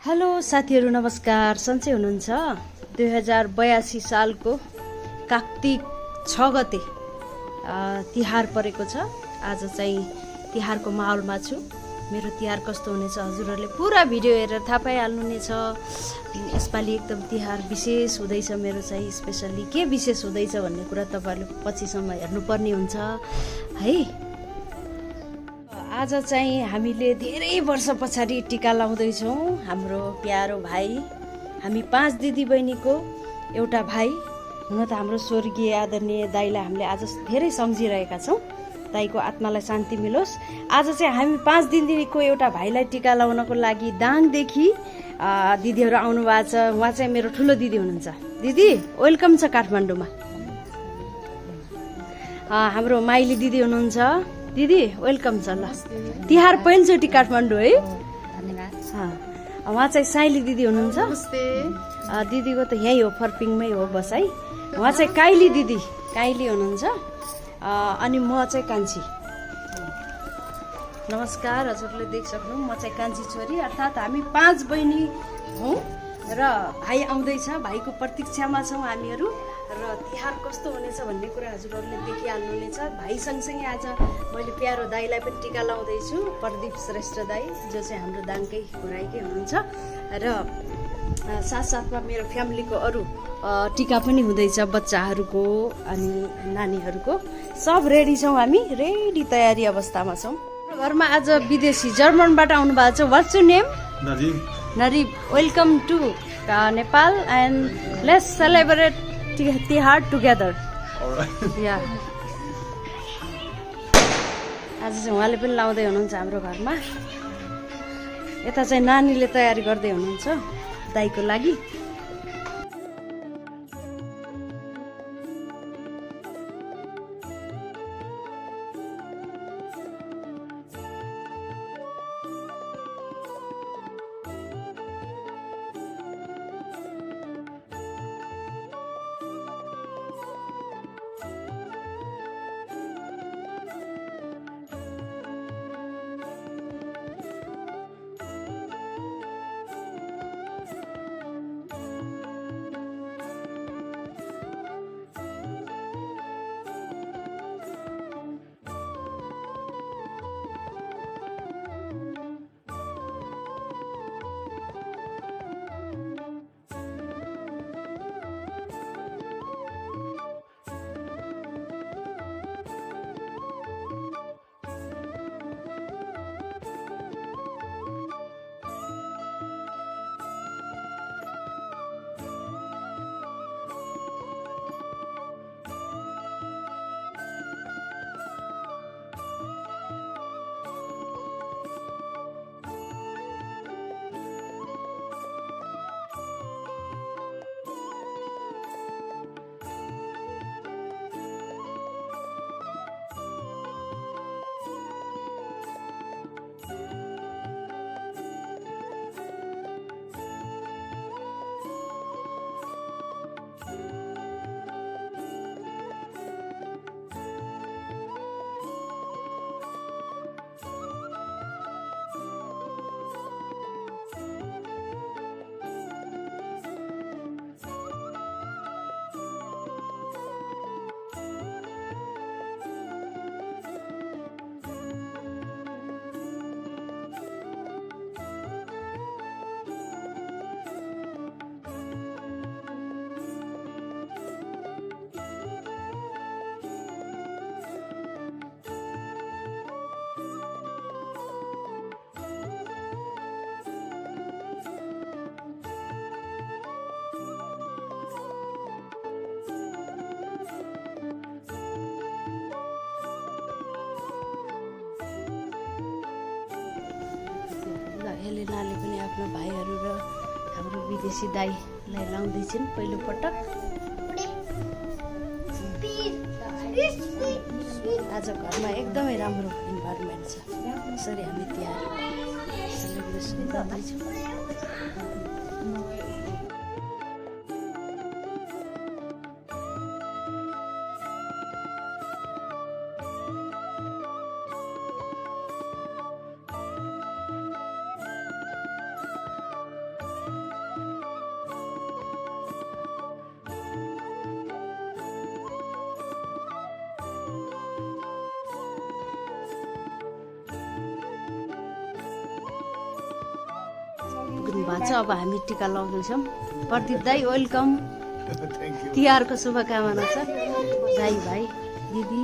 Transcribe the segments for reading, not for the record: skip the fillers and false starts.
Hello साथीहरू नमस्कार, सन्चै हुनुहुन्छ? 2082 सालको कार्तिक 6 गते तिहार परेको छ। आज चाहिँ तिहारको माहौलमा छु। मेरो तिहार कस्तो हुनेछ हजुरहरूले पुरा भिडियो हेरेर थाहा पाइहाल्नु नै छ। यसपालि एकदम तिहार विशेष हुँदैछ। मेरो चाहिँ स्पेसल्ली के विशेष हुँदैछ भन्ने कुरा तपाईँहरूले पछिसम्म हेर्नुपर्ने हुन्छ है। आज चाहिँ हामीले धेरै वर्ष पछाडि टिका लाउँदैछौँ। हाम्रो प्यारो भाइ, हामी 5 दिदी बहिनीको एउटा भाइ। हुन त हाम्रो स्वर्गीय आदरणीय दाइलाई हामीले आज धेरै सम्झिरहेका छौँ। दाइको आत्मालाई शान्ति मिलोस्। आज चाहिँ हामी 5 दिदीको एउटा भाइलाई टिका लाउनको लागि दाङदेखि दिदीहरू आउनु भएको छ। उहाँ चाहिँ मेरो ठुलो दिदी हुनुहुन्छ। दिदी वेलकम छ काठमाडौँमा। हाम्रो माइली दिदी हुनुहुन्छ। दिदी वेलकम छ। ल तिहार पहिलोचोटि काठमाडौँ है। उहाँ चाहिँ साइली दिदी हुनुहुन्छ। दिदीको त यहीँ हो, फर्पिङमै हो बसाइ। उहाँ चाहिँ काइली दिदी, काइली हुनुहुन्छ। अनि म चाहिँ कान्छी। नमस्कार, हजुरले देख्सक्नु म चाहिँ कान्छी छोरी, अर्थात् हामी 5 बहिनी हौँ र भाइ आउँदैछ। भाइको प्रतीक्षामा छौँ हामीहरू र तिहार कस्तो हुनेछ भन्ने कुरा हजुरहरूले देखिहाल्नु नै छ। भाइ सँगसँगै आज मैले प्यारो दाइलाई पनि टिका लाउँदैछु, प्रदीप श्रेष्ठ दाइ, जो चाहिँ हाम्रो दाङकै घुराइकै हुनुहुन्छ। र साथसाथमा मेरो फ्यामिलीको अरू टिका पनि हुँदैछ, बच्चाहरूको अनि नानीहरूको। सब रेडी छौँ हामी, रेडी तयारी अवस्थामा छौँ। घरमा आज विदेशी जर्मनबाट आउनु भएको छ। What's your name? नरिब। नरिब, welcome to Nepal and let's celebrate Tihar together. या आज चाहिँ उहाँले पनि लाउँदै हुनुहुन्छ हाम्रो घरमा। यता चाहिँ नानीले तयारी गर्दै हुनुहुन्छ दाइको लागि। हेलेनाले पनि आफ्नो भाइहरू र हाम्रो विदेशी दाइलाई लाउँदैछन् पहिलो पटक। आज घरमा एकदमै राम्रो इन्भाइरोमेन्ट छ। यसरी हामी तिहार सेलिब्रेसन गर्दैछौँ। भएको छ। अब हामी टिका लगाउँछौँ। प्रदीप दाई वेलकम। तिहारको शुभकामना छ दाई भाइ दिदी।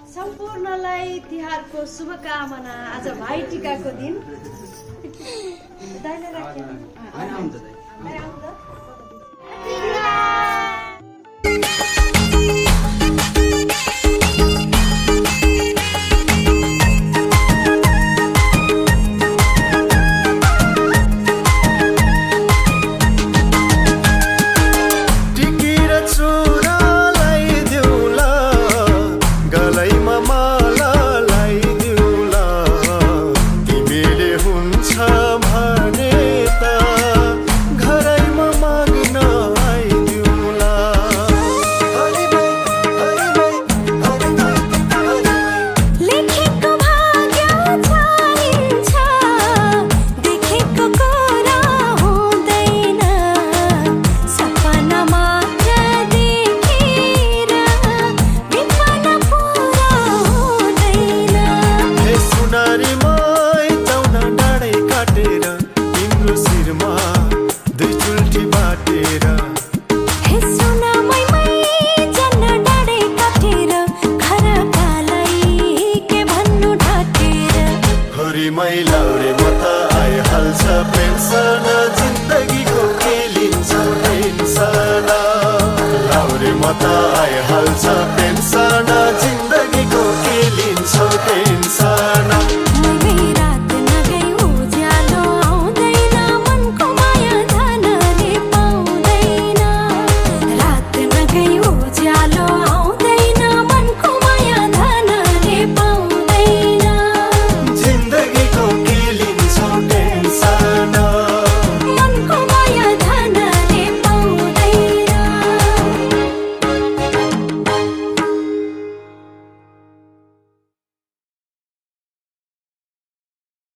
सम्पूर्णलाई तिहारको शुभकामना। आज भाइ टिकाको दिन। दाइले राख्नु। मैलाउरे मत आइहाल्छ पेन्सन जिन्दगीको के लिन्छ टेन्सन लाउरे मत आइहाल्छ पेन्सन